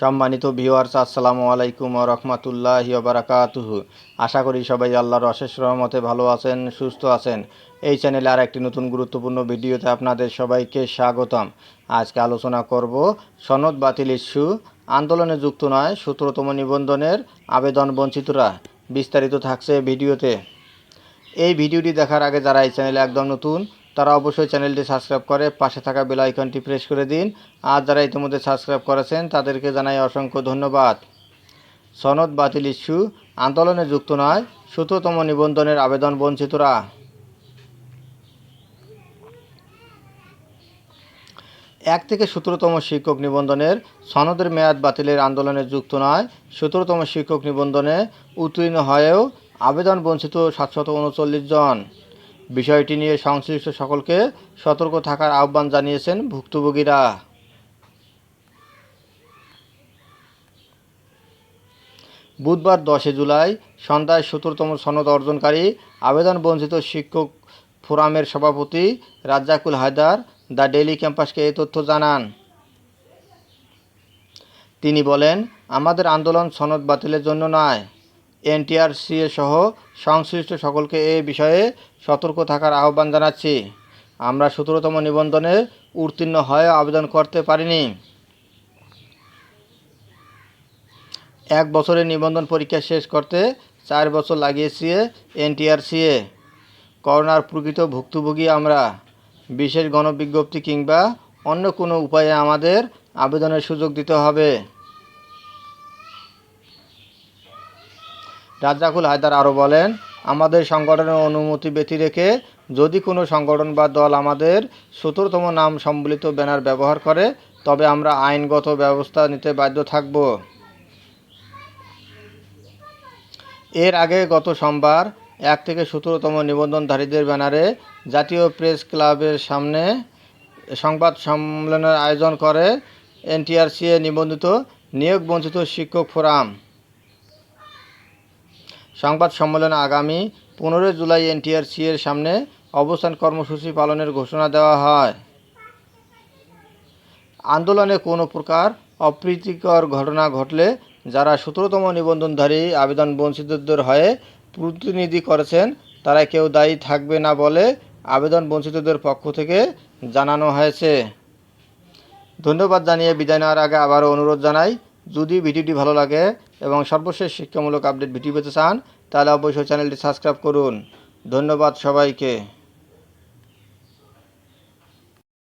সম্মানিত ভিউয়ার্স, আসসালামু আলাইকুম ওয়া রাহমাতুল্লাহি ওয়া বারাকাতুহু। আশা করি সবাই আল্লাহর অশেষ রহমতে ভালো আছেন, সুস্থ আছেন। এই চ্যানেলে আর একটি নতুন গুরুত্বপূর্ণ ভিডিওতে আপনাদের সবাইকে স্বাগতম। আজকে আলোচনা করব সনদ বাতিল ইস্যু, আন্দোলনে যুক্ত নয় ১৭তম নিবন্ধনের আবেদন বঞ্চিতরা। বিস্তারিত থাকছে ভিডিওতে। এই ভিডিওটি দেখার আগে যারা এই চ্যানেলে একদম নতুন তারা অবশ্যই চ্যানেলটি সাবস্ক্রাইব করে পাশে থাকা বেল আইকনটি প্রেস করে দিন। আর যারা ইতিমধ্যে সাবস্ক্রাইব করেছেন তাদেরকে জানাই অসংখ্য ধন্যবাদ। সনদ বাতিল ইস্যু, আন্দোলনে যুক্ত নয় ১৭তম নিবন্ধনের আবেদন বঞ্চিতরা। ১ থেকে ১৭তম শিক্ষক নিবন্ধনের সনদের মেয়াদ বাতিলের আন্দোলনে যুক্ত নয় ১৭তম শিক্ষক নিবন্ধনে উত্তীর্ণ হয়েও আবেদন বঞ্চিত ৭৩৯ জন। বিষয়টি নিয়ে সংশ্লিষ্ট সকলকে সতর্ক থাকার আহ্বান জানিয়েছেন ভুক্তভোগীরা। বুধবার ১০ জুলাই সন্ধ্যায় ১৭তম সনদ অর্জনকারী আবেদন বঞ্চিত শিক্ষক ফোরামের সভাপতি রাজ্জাকুল হায়দার দ্য ডেইলি ক্যাম্পাসকে এই তথ্য জানান। তিনি বলেন, আমাদের আন্দোলন সনদ বাতিলের জন্য নয়। এনটিআরসিএ সহ সংশ্লিষ্ট সকলকে এ বিষয়ে সতর্ক থাকার আহ্বান জানাচ্ছি। আমরা ১৭তম নিবন্ধনে উত্তীর্ণ হয়ে আবেদন করতে পারিনি। ১ বছরের নিবন্ধন পরীক্ষা শেষ করতে ৪ বছর লাগিয়েছে এনটিআরসিএ। করোনার প্রকৃত ভুক্তভোগী আমরা। বিশেষ গণবিজ্ঞপ্তি কিংবা অন্য কোনো উপায়ে আমাদের আবেদনের সুযোগ দিতে হবে। রাজ্জাকুল হায়দার আরও বলেন, আমাদের সংগঠনের অনুমতি ব্যতি রেখে যদি কোনো সংগঠন বা দল আমাদের ১৭তম নাম সম্বলিত ব্যানার ব্যবহার করে তবে আমরা আইনগত ব্যবস্থা নিতে বাধ্য থাকব। এর আগে গত সোমবার ১ থেকে ১৭তম নিবন্ধনধারীদের ব্যানারে জাতীয় প্রেস ক্লাবের সামনে সংবাদ সম্মেলনের আয়োজন করে এনটিআরসিএ নিবন্ধিত নিয়োগ বঞ্চিত শিক্ষক ফোরাম। সংবাদ সম্মেলনে আগামী ১৫ জুলাই এনটিআরসিএর সামনে অবস্থান কর্মসূচি পালনের ঘোষণা দেওয়া হয়। আন্দোলনে কোনো প্রকার অপ্রীতিকর ঘটনা ঘটলে যারা ১৭তম নিবন্ধনধারী আবেদন বঞ্চিতদের হয়ে প্রতিনিধি করেছেন তারা কেউ দায়ী থাকবে না বলে আবেদন বঞ্চিতদের পক্ষ থেকে জানানো হয়েছে। ধন্যবাদ জানিয়ে বিদায় নেওয়ার আগে আবারও অনুরোধ জানাই, যদি ভিডিওটি ভালো লাগে এবং সর্বশেষ শিক্ষামূলক আপডেট ভিডিও পেতে চান তাহলে অবশ্যই চ্যানেলটি সাবস্ক্রাইব করুন। ধন্যবাদ সবাইকে।